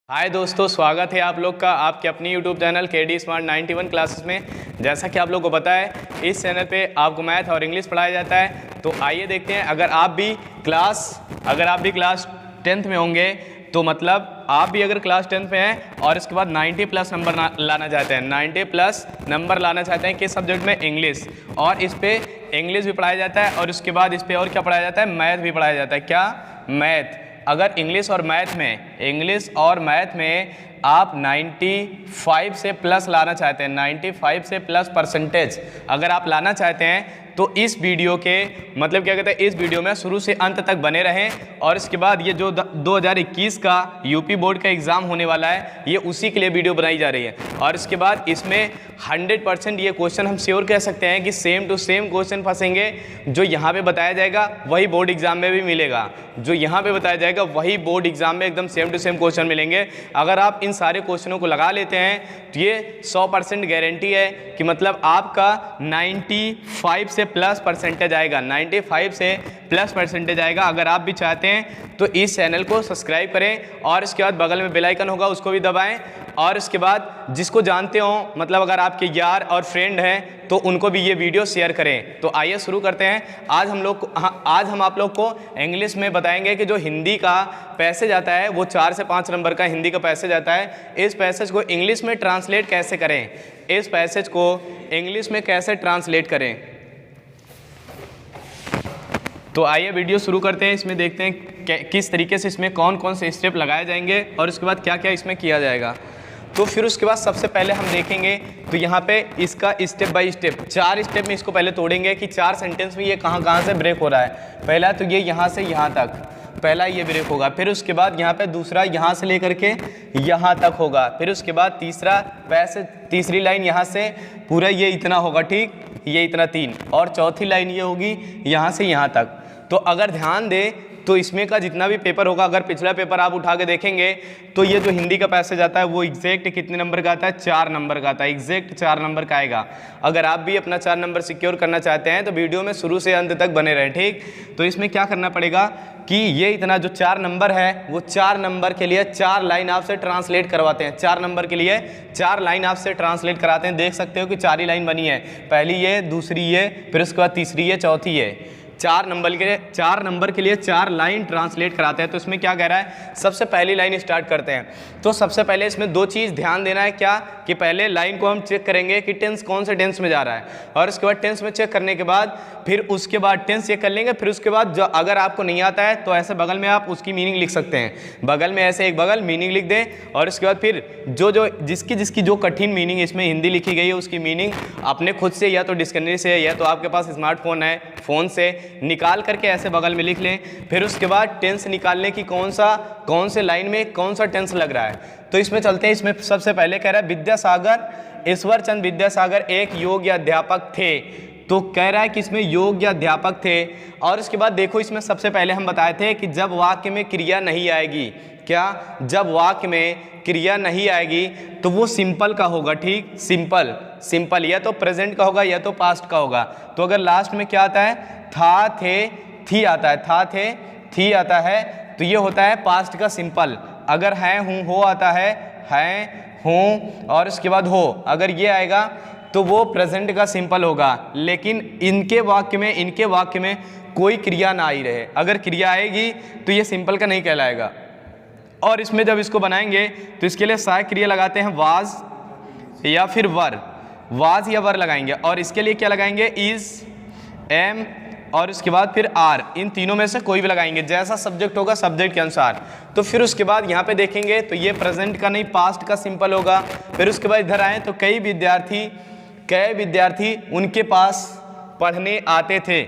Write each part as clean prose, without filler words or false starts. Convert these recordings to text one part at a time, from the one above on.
हाय दोस्तों, स्वागत है आप लोग का आपके अपनी YouTube channel KD Smart 91 classes में। जैसा कि आप लोग को पता है, इस चैनल पे आपको मैथ और इंग्लिश पढ़ाया जाता है। तो आइए देखते हैं, अगर आप भी क्लास 10th में होंगे तो मतलब आप भी अगर क्लास 10th में हैं और इसके बाद 90 प्लस नंबर लाना चाहते हैं, 90 प्लस नंबर लाना चाहते हैं किस सब्जेक्ट में? इंग्लिश। और इस पे इंग्लिश भी पढ़ाया जाता है और उसके बाद इस पे और क्या पढ़ाया जाता है? मैथ भी पढ़ाया जाता है। क्या? मैथ। अगर इंग्लिश और मैथ में आप 95 से प्लस लाना चाहते हैं, 95 से प्लस परसेंटेज अगर आप लाना चाहते हैं तो इस वीडियो के मतलब क्या कहते हैं, इस वीडियो में शुरू से अंत तक बने रहें। और इसके बाद ये जो 2021 का यूपी बोर्ड का एग्ज़ाम होने वाला है, ये उसी के लिए वीडियो बनाई जा रही है। और इसके बाद इसमें 100% ये क्वेश्चन हम श्योर कह सकते हैं कि सेम टू सेम क्वेश्चन फंसेंगे। जो यहाँ पे बताया जाएगा वही बोर्ड एग्जाम में भी मिलेगा, जो यहाँ पे बताया जाएगा वही बोर्ड एग्जाम में एकदम सेम टू सेम क्वेश्चन मिलेंगे। अगर आप इन सारे क्वेश्चनों को लगा लेते हैं तो ये 100% गारंटी है कि मतलब आपका 95 से प्लस परसेंटेज आएगा, 95 से प्लस परसेंटेज आएगा। अगर आप भी चाहते हैं तो इस चैनल को सब्सक्राइब करें और इसके बाद बगल में बेल आइकन होगा, उसको भी दबाएं। और इसके बाद जिसको जानते हो, मतलब अगर आपके यार और फ्रेंड हैं तो उनको भी ये वीडियो शेयर करें। तो आइए शुरू करते हैं। आज हम आप लोग को इंग्लिश में बताएंगे कि जो हिंदी का पैसेज आता है वो 4 से 5 नंबर का हिंदी का पैसेज आता है। इस पैसेज को इंग्लिश में ट्रांसलेट कैसे करें, इस पैसेज को इंग्लिश में कैसे ट्रांसलेट करें। तो आइए वीडियो शुरू करते हैं। इसमें देखते हैं किस तरीके से इसमें कौन कौन से स्टेप लगाए जाएंगे और उसके बाद क्या क्या इसमें किया जाएगा। तो फिर उसके बाद सबसे पहले हम देखेंगे तो यहाँ पे इसका स्टेप बाय स्टेप 4 स्टेप में इसको पहले तोड़ेंगे कि 4 सेंटेंस में ये कहाँ से ब्रेक हो रहा है। पहला तो ये यहाँ से यहाँ तक, पहला ये ब्रेक होगा। फिर उसके बाद यहाँ पे दूसरा यहाँ से लेकर के यहाँ तक होगा। फिर उसके बाद तीसरा पैसेज, तीसरी लाइन यहाँ से पूरा ये इतना होगा, ठीक, ये इतना 3। और चौथी लाइन ये होगी यहाँ से यहाँ तक। तो अगर ध्यान दें तो इसमें का जितना भी पेपर होगा, अगर पिछला पेपर आप उठा के देखेंगे तो ये जो हिंदी का पैसेज आता है वो एग्जैक्ट कितने नंबर का आता है? 4 नंबर का आता है, एग्जैक्ट 4 नंबर का आएगा। अगर आप भी अपना 4 नंबर सिक्योर करना चाहते हैं तो वीडियो में शुरू से अंत तक बने रहें, ठीक। तो इसमें क्या करना पड़ेगा कि ये इतना जो 4 नंबर है वो 4 नंबर के लिए 4 लाइन आपसे ट्रांसलेट करवाते हैं। 4 नंबर के लिए 4 लाइन आपसे ट्रांसलेट कराते हैं। देख सकते हो कि 4 ही लाइन बनी है, पहली ये, दूसरी ये, फिर उसके बाद तीसरी ये, चौथी ये। 4 नंबर के लिए 4 लाइन ट्रांसलेट कराते हैं। तो इसमें क्या कह रहा है, सबसे पहली लाइन स्टार्ट करते हैं। तो सबसे पहले इसमें 2 चीज़ ध्यान देना है। क्या कि पहले लाइन को हम चेक करेंगे कि टेंस कौन से टेंस में जा रहा है, और उसके बाद टेंस में चेक करने के बाद फिर उसके बाद टेंस चेक कर लेंगे। फिर उसके बाद जो अगर आपको नहीं आता है तो ऐसे बगल में आप उसकी मीनिंग लिख सकते हैं, बगल में ऐसे एक बगल मीनिंग लिख दें। और उसके बाद फिर जिसकी जो कठिन मीनिंग इसमें हिंदी लिखी गई है उसकी मीनिंग अपने खुद से या तो डिक्शनरी से या तो आपके पास स्मार्टफोन है, फ़ोन से निकाल करके ऐसे बगल में लिख लें। फिर उसके बाद टेंस निकालने की कौन से लाइन में कौन सा टेंस लग रहा है। तो इसमें चलते हैं। इसमें सबसे पहले कह रहा है विद्यासागर, ईश्वर चंद्र विद्यासागर एक योग्य अध्यापक थे। तो कह रहा है कि इसमें योग्य अध्यापक थे। और उसके बाद देखो, इसमें सबसे पहले हम बताए थे कि जब वाक्य में क्रिया नहीं आएगी, क्या, जब वाक्य में क्रिया नहीं आएगी तो वो सिंपल का होगा, ठीक, सिंपल या तो प्रेजेंट का होगा या तो पास्ट का होगा। तो अगर लास्ट में क्या आता है, था, थे, थी आता है, था, थे, थी आता है, तो ये होता है पास्ट का सिंपल। अगर है, हूँ, हो आता है, हैं, हूँ, और उसके बाद हो, अगर ये आएगा तो वो प्रेजेंट का सिंपल होगा। लेकिन इनके वाक्य में कोई क्रिया ना आई रहे, अगर क्रिया आएगी तो ये सिंपल का नहीं कहलाएगा। और इसमें जब इसको बनाएंगे तो इसके लिए सहायक क्रिया लगाते हैं, वाज या फिर वर, वाज या वर लगाएंगे। और इसके लिए क्या लगाएंगे, इज, एम, और उसके बाद फिर आर, इन तीनों में से कोई भी लगाएंगे, जैसा सब्जेक्ट होगा सब्जेक्ट के अनुसार। तो फिर उसके बाद यहाँ पे देखेंगे तो ये प्रेजेंट का नहीं पास्ट का सिंपल होगा। फिर उसके बाद इधर आए तो कई विद्यार्थी उनके पास पढ़ने आते थे।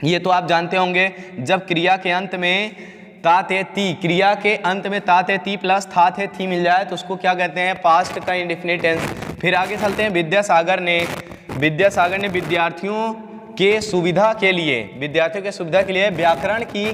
ये तो आप जानते होंगे, जब क्रिया के अंत में ता, ते, ती, क्रिया के अंत में ता, ते, ती प्लस था, थे, थी मिल जाए तो उसको क्या कहते हैं, पास्ट का इंडेफिनिट टेंस। फिर आगे चलते हैं। विद्यासागर ने विद्यार्थियों के सुविधा के लिए व्याकरण की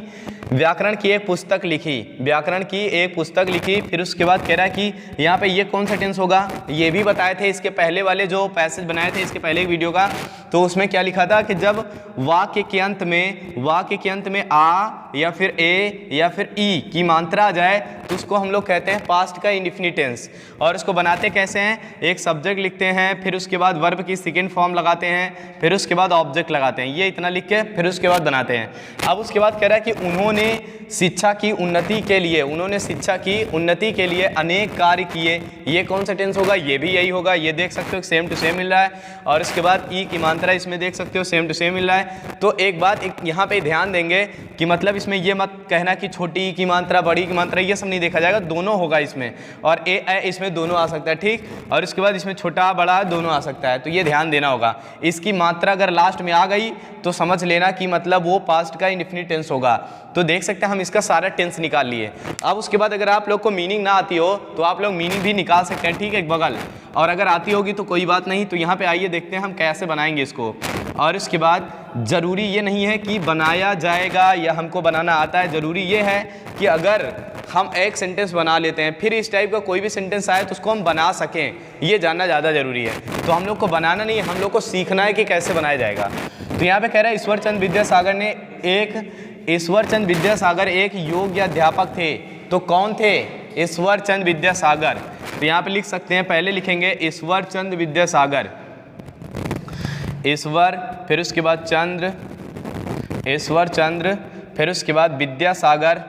व्याकरण की एक पुस्तक लिखी, व्याकरण की एक पुस्तक लिखी। फिर उसके बाद कह रहा है कि यहाँ पे ये कौन सा टेंस होगा, ये भी बताए थे इसके पहले वाले जो पैसेज बनाए थे इसके पहले एक वीडियो का, तो उसमें क्या लिखा था कि जब वाक्य के अंत में आ या फिर ए या फिर ई की मात्रा आ जाए तो उसको हम लोग कहते हैं पास्ट का इंडेफिनिट टेंस। और इसको बनाते कैसे हैं, एक सब्जेक्ट लिखते हैं, फिर उसके बाद वर्ब की सेकंड फॉर्म लगाते हैं, फिर उसके बाद ऑब्जेक्ट लगाते हैं, ये इतना लिख के फिर उसके बाद बनाते हैं। अब उसके बाद कह रहा है कि उन्होंने शिक्षा की उन्नति के लिए अनेक कार्य किए, ये कौन सा टेंस होगा, ये भी यही होगा, ये देख सकते हो सेम टू सेम मिल रहा है। और इसके बाद ई की मात्रा इसमें देख सकते हो सेम टू सेम मिल रहा है। तो एक बात यहाँ पे ध्यान देंगे कि मतलब इसमें ये मत कहना कि छोटी ई की मात्रा बड़ी की मात्रा ये सब नहीं देखा जाएगा, दोनों होगा इसमें, और ए इसमें दोनों आ सकता है, ठीक। और इसके बाद इसमें छोटा बड़ा दोनों आ सकता है, तो ये ध्यान देना होगा। इसकी मात्रा अगर लास्ट में आ गई तो समझ लेना कि मतलब वो पास्ट का इंडेफिनिट टेंस होगा। तो देख सकते हैं हम इसका सारा टेंस निकाल लिए। अब उसके बाद अगर आप लोग को मीनिंग ना आती हो तो आप लोग मीनिंग भी निकाल सकते हैं, ठीक है, एक बगल, और अगर आती होगी तो कोई बात नहीं। तो यहाँ पे आइए देखते हैं हम कैसे बनाएंगे इसको। और इसके बाद ज़रूरी ये नहीं है कि बनाया जाएगा या हमको बनाना आता है, ज़रूरी ये है कि अगर हम एक सेंटेंस बना लेते हैं फिर इस टाइप का कोई भी सेंटेंस आए तो उसको हम बना सकें, ये जानना ज़्यादा ज़रूरी है। तो हम लोग को बनाना नहीं है, हम लोग को सीखना है कि कैसे बनाया जाएगा। तो यहाँ पे कह रहा है ईश्वरचंद विद्यासागर एक योग्य अध्यापक थे। तो कौन थे, ईश्वरचंद विद्यासागर। तो यहाँ पे लिख सकते हैं, पहले लिखेंगे ईश्वरचंद विद्यासागर, ईश्वर फिर उसके बाद चंद्र, ईश्वरचंद्र फिर उसके बाद विद्यासागर,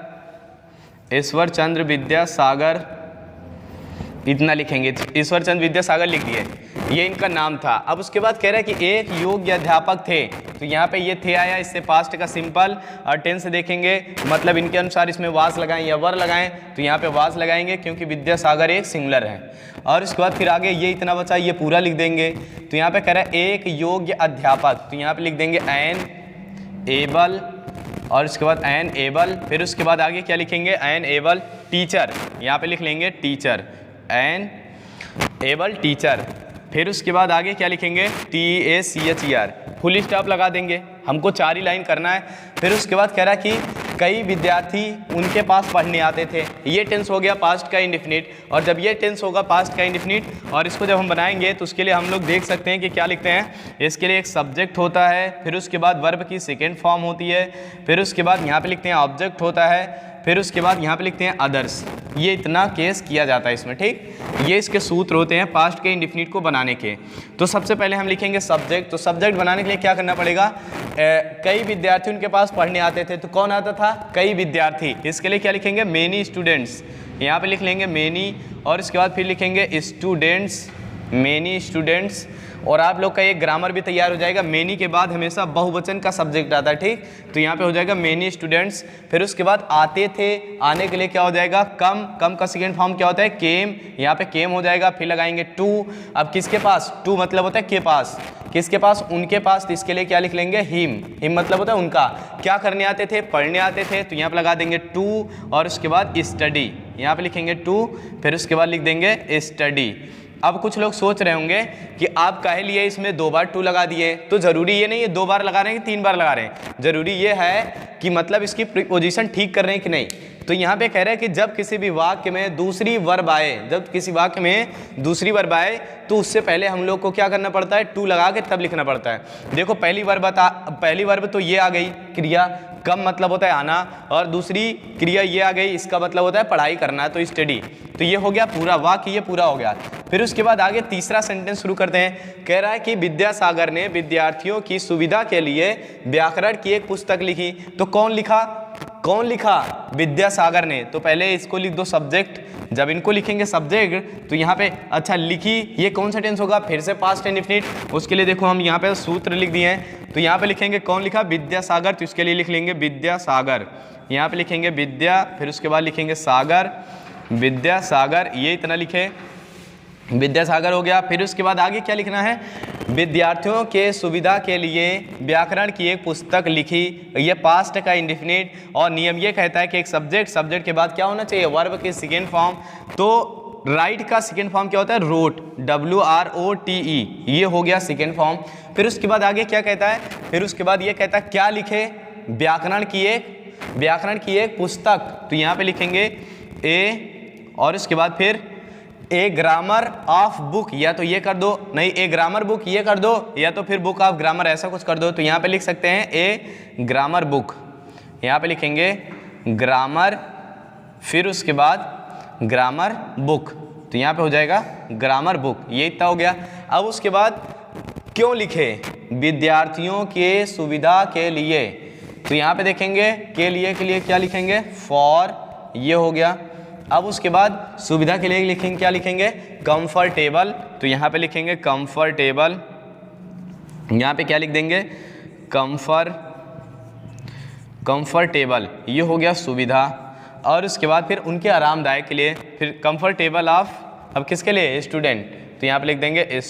ईश्वरचंद्र विद्यासागर, इतना लिखेंगे, ईश्वरचंद विद्यासागर लिख दिए, ये इनका नाम था। अब उसके बाद कह रहा है कि एक योग्य अध्यापक थे। तो यहाँ पे ये थे आया, इससे पास्ट का सिंपल और टेंस देखेंगे, मतलब इनके अनुसार इसमें वास लगाएं या वर लगाएं, तो यहाँ पे वास लगाएंगे क्योंकि विद्यासागर एक सिंगुलर है। और उसके बाद फिर आगे ये इतना बचा, ये पूरा लिख देंगे। तो यहाँ पे कह रहा है एक योग्य अध्यापक, तो यहाँ पे लिख देंगे एन एबल, और उसके बाद एन एबल, फिर उसके बाद आगे क्या लिखेंगे, एन एबल टीचर, यहाँ पे लिख लेंगे टीचर, एन एबल टीचर। फिर उसके बाद आगे क्या लिखेंगे, TACHER, फुल स्टॉप लगा देंगे, हमको 4 ही लाइन करना है। फिर उसके बाद कह रहा है कि कई विद्यार्थी उनके पास पढ़ने आते थे, ये टेंस हो गया पास्ट का इंडेफिनिट। और जब ये टेंस होगा पास्ट का इंडेफिनिट, और इसको जब हम बनाएंगे तो उसके लिए हम लोग देख सकते हैं कि क्या लिखते हैं, इसके लिए एक सब्जेक्ट होता है, फिर उसके बाद वर्ब की सेकेंड फॉर्म होती है, फिर उसके बाद यहाँ पे लिखते हैं ऑब्जेक्ट होता है, फिर उसके बाद यहाँ पे लिखते हैं अदर्स। ये इतना केस किया जाता है इसमें, ठीक। ये इसके सूत्र होते हैं पास्ट के इंडेफिनिट को बनाने के। तो सबसे पहले हम लिखेंगे सब्जेक्ट। तो सब्जेक्ट बनाने के लिए क्या करना पड़ेगा, कई विद्यार्थी उनके पास पढ़ने आते थे। तो कौन आता था, कई विद्यार्थी। इसके लिए क्या लिखेंगे, मेनी स्टूडेंट्स, यहाँ पे लिख लेंगे मेनी, और इसके बाद फिर लिखेंगे स्टूडेंट्स, मेनी स्टूडेंट्स। और आप लोग का एक ग्रामर भी तैयार हो जाएगा, मेनी के बाद हमेशा बहुवचन का सब्जेक्ट आता है, ठीक। तो यहाँ पे हो जाएगा मेनी स्टूडेंट्स। फिर उसके बाद आते थे, आने के लिए क्या हो जाएगा, कम, कम का सेकेंड फॉर्म क्या होता है, केम, यहाँ पे केम हो जाएगा। फिर लगाएंगे टू, अब किसके पास, टू मतलब होता है के पास, किसके पास, उनके पास, तो इसके लिए क्या लिख लेंगे, हिम, हिम मतलब होता है उनका, क्या करने आते थे, पढ़ने आते थे। तो यहाँ पे लगा देंगे टू, और उसके बाद स्टडी, यहाँ पे लिखेंगे टू, फिर उसके बाद लिख देंगे स्टडी। अब कुछ लोग सोच रहे होंगे कि आप काहे लिए इसमें 2 बार टू लगा दिए। तो ज़रूरी ये नहीं है 2 बार लगा रहे हैं कि 3 बार लगा रहे हैं, ज़रूरी ये है कि मतलब इसकी प्रीपोजिशन ठीक कर रहे हैं कि नहीं। तो यहाँ पे कह रहे हैं कि जब किसी भी वाक्य में दूसरी वर्ब आए, जब किसी वाक्य में दूसरी वर्ब आए तो उससे पहले हम लोग को क्या करना पड़ता है, टू लगा के तब लिखना पड़ता है। देखो पहली वर्ब तो ये आ गई क्रिया, कम मतलब होता है आना, और दूसरी क्रिया ये आ गई, इसका मतलब होता है पढ़ाई करना, तो स्टडी। तो ये हो गया पूरा वाक्य, ये पूरा हो गया। फिर उसके बाद आगे तीसरा सेंटेंस शुरू करते हैं। कह रहा है कि विद्यासागर ने विद्यार्थियों की सुविधा के लिए व्याकरण की एक पुस्तक लिखी। तो कौन लिखा, कौन लिखा, विद्यासागर ने। तो पहले इसको लिख दो सब्जेक्ट, जब इनको लिखेंगे सब्जेक्ट तो यहाँ पे अच्छा लिखी, ये कौन सा टेंस होगा, फिर से पास्ट इंडेफिनिट। उसके लिए देखो हम यहाँ पे सूत्र लिख दिए हैं, तो यहाँ पे लिखेंगे कौन लिखा, विद्यासागर, तो इसके लिए लिख लेंगे विद्यासागर। यहाँ पे लिखेंगे विद्या, फिर उसके बाद लिखेंगे सागर, विद्यासागर, ये इतना लिखे, विद्यासागर हो गया। फिर उसके बाद आगे क्या लिखना है, विद्यार्थियों के सुविधा के लिए व्याकरण की एक पुस्तक लिखी, ये पास्ट का इंडेफिनिट। और नियम ये कहता है कि एक सब्जेक्ट के बाद क्या होना चाहिए, वर्ब की सेकेंड फॉर्म। तो राइट का सेकेंड फॉर्म क्या होता है, रोट, WROTE, ये हो गया सेकेंड फॉर्म। फिर उसके बाद आगे क्या कहता है, फिर उसके बाद ये कहता है क्या लिखे, व्याकरण की एक व्याकरण की एक पुस्तक, तो यहाँ पे लिखेंगे ए और उसके बाद फिर ए ग्रामर ऑफ बुक, या तो ये कर दो, नहीं ए ग्रामर बुक ये कर दो, या तो फिर बुक ऑफ ग्रामर ऐसा कुछ कर दो। तो यहाँ पे लिख सकते हैं ए ग्रामर बुक, यहाँ पे लिखेंगे ग्रामर, फिर उसके बाद ग्रामर बुक, तो यहाँ पे हो जाएगा ग्रामर बुक, ये इतना हो गया। अब उसके बाद क्यों लिखे, विद्यार्थियों के सुविधा के लिए, तो यहाँ पे देखेंगे के लिए क्या लिखेंगे, फॉर, ये हो गया। अब उसके बाद सुविधा के लिए लिखेंगे, क्या लिखेंगे, कंफर्टेबल, तो यहाँ पे लिखेंगे कंफर्टेबल, यहाँ पे क्या लिख देंगे, कंफर्टेबल, ये हो गया सुविधा। और उसके बाद फिर उनके आरामदायक के लिए, फिर कंफर्टेबल ऑफ, अब किसके लिए, स्टूडेंट, तो यहाँ पे लिख देंगे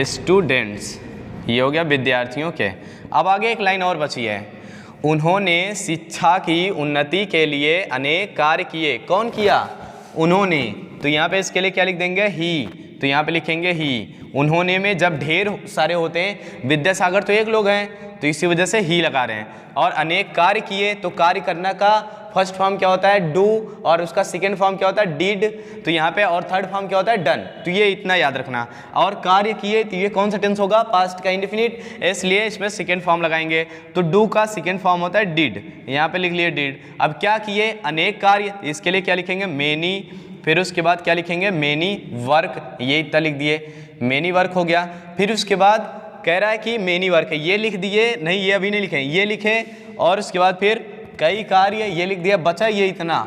स्टूडेंट्स, ये हो गया विद्यार्थियों के। अब आगे एक लाइन और बची है, उन्होंने शिक्षा की उन्नति के लिए अनेक कार्य किए, कौन किया, उन्होंने, तो यहाँ पे इसके लिए क्या लिख देंगे, ही, तो यहाँ पे लिखेंगे ही। उन्होंने में जब ढेर सारे होते हैं, विद्यासागर तो एक लोग हैं, तो इसी वजह से ही लगा रहे हैं। और अनेक कार्य किए, तो कार्य करना का फर्स्ट फॉर्म क्या होता है, डू, और उसका सेकेंड फॉर्म क्या होता है, डिड, तो यहाँ पे, और थर्ड फॉर्म क्या होता है, डन, तो ये इतना याद रखना। और कार्य किए, तो ये कौन सा टेंस होगा, पास्ट का इंडेफिनिट, इसलिए इसमें सेकेंड फॉर्म लगाएंगे, तो डू का सेकेंड फॉर्म होता है डिड, यहाँ पे लिख लिए डिड। अब क्या किए, अनेक कार्य, इसके लिए क्या लिखेंगे, मेनी, फिर उसके बाद क्या लिखेंगे, मेनी वर्क, ये इतना लिख दिए, मेनी वर्क हो गया। फिर उसके बाद कह रहा है कि मेनी वर्क है, ये लिख दिए, नहीं ये अभी नहीं लिखे, ये लिखे, और उसके बाद फिर कई कार्य, ये लिख दिया, बचा ये इतना।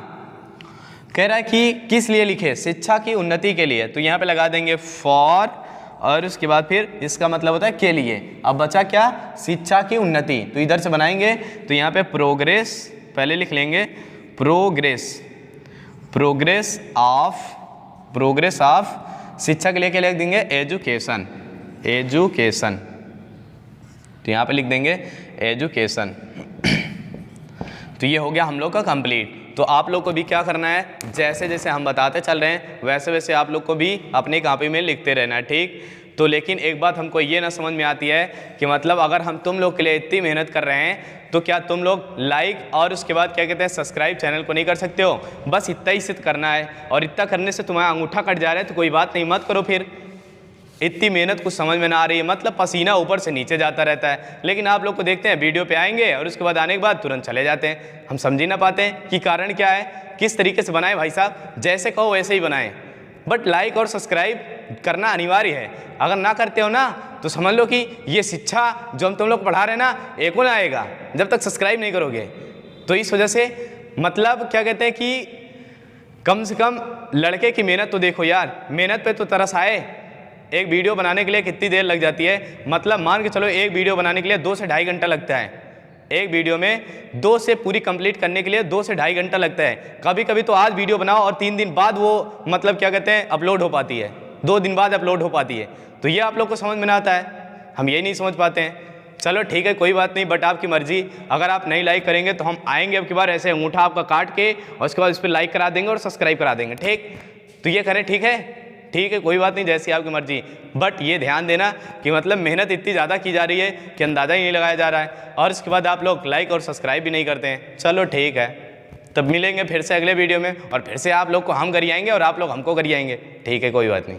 कह रहा है कि किस लिए लिखे, शिक्षा की उन्नति के लिए, तो यहाँ पे लगा देंगे फॉर, और उसके बाद फिर इसका मतलब होता है के लिए। अब बचा क्या, शिक्षा की उन्नति, तो इधर से बनाएंगे, तो यहाँ पे प्रोग्रेस पहले लिख लेंगे, प्रोग्रेस ऑफ शिक्षा के लिए क्या लिख देंगे, एजुकेशन, तो यहाँ पे लिख देंगे एजुकेशन। तो ये हो गया हम लोग का कंप्लीट। तो आप लोग को भी क्या करना है, जैसे जैसे हम बताते चल रहे हैं वैसे वैसे आप लोग को भी अपनी कॉपी में लिखते रहना है, ठीक। तो लेकिन एक बात हमको ये ना समझ में आती है कि मतलब अगर हम तुम लोग के लिए इतनी मेहनत कर रहे हैं, तो क्या तुम लोग लाइक और उसके बाद क्या कहते हैं सब्सक्राइब चैनल को नहीं कर सकते हो, बस इतना ही सिद्ध करना है। और इतना करने से तुम्हारा अंगूठा कट जा रहा है तो कोई बात नहीं, मत करो। फिर इतनी मेहनत कुछ समझ में ना आ रही है, मतलब पसीना ऊपर से नीचे जाता रहता है। लेकिन आप लोग को देखते हैं वीडियो पे आएंगे और उसके बाद आने के बाद तुरंत चले जाते हैं। हम समझ ही ना पाते हैं कि कारण क्या है, किस तरीके से बनाएं। भाई साहब जैसे कहो वैसे ही बनाएं, बट लाइक और सब्सक्राइब करना अनिवार्य है। अगर ना करते हो ना तो समझ लो कि ये शिक्षा जो हम तुम लोग पढ़ा रहे हैं ना, एको ना आएगा जब तक सब्सक्राइब नहीं करोगे। तो इस वजह से मतलब क्या कहते हैं कि कम से कम लड़के की मेहनत तो देखो यार, मेहनत पे तो तरस आए। एक वीडियो बनाने के लिए कितनी देर लग जाती है, मतलब मान के चलो एक वीडियो बनाने के लिए 2 से ढाई घंटा लगता है। एक वीडियो में 2 से पूरी कंप्लीट करने के लिए 2 से ढाई घंटा लगता है। कभी कभी तो आज वीडियो बनाओ और 3 दिन बाद वो मतलब क्या कहते हैं अपलोड हो पाती है, 2 दिन बाद अपलोड हो पाती है। तो ये आप लोग को समझ में ना आता है, हम यही नहीं समझ पाते हैं। चलो ठीक है कोई बात नहीं, बट आपकी मर्जी। अगर आप नहीं लाइक करेंगे तो हम आएंगे अब की बार ऐसे अंगूठा आपका काट के और उसके बाद इस पर लाइक करा देंगे और सब्सक्राइब करा देंगे, ठीक। तो ये करें, ठीक है, ठीक है कोई बात नहीं, जैसी आपकी मर्जी। बट ये ध्यान देना कि मतलब मेहनत इतनी ज़्यादा की जा रही है कि अंदाज़ा ही नहीं लगाया जा रहा है, और इसके बाद आप लोग लाइक और सब्सक्राइब भी नहीं करते हैं। चलो ठीक है, तब मिलेंगे फिर से अगले वीडियो में, और फिर से आप लोग को हम गरियाएंगे और आप लोग हमको गरियाएंगे, ठीक है कोई बात नहीं।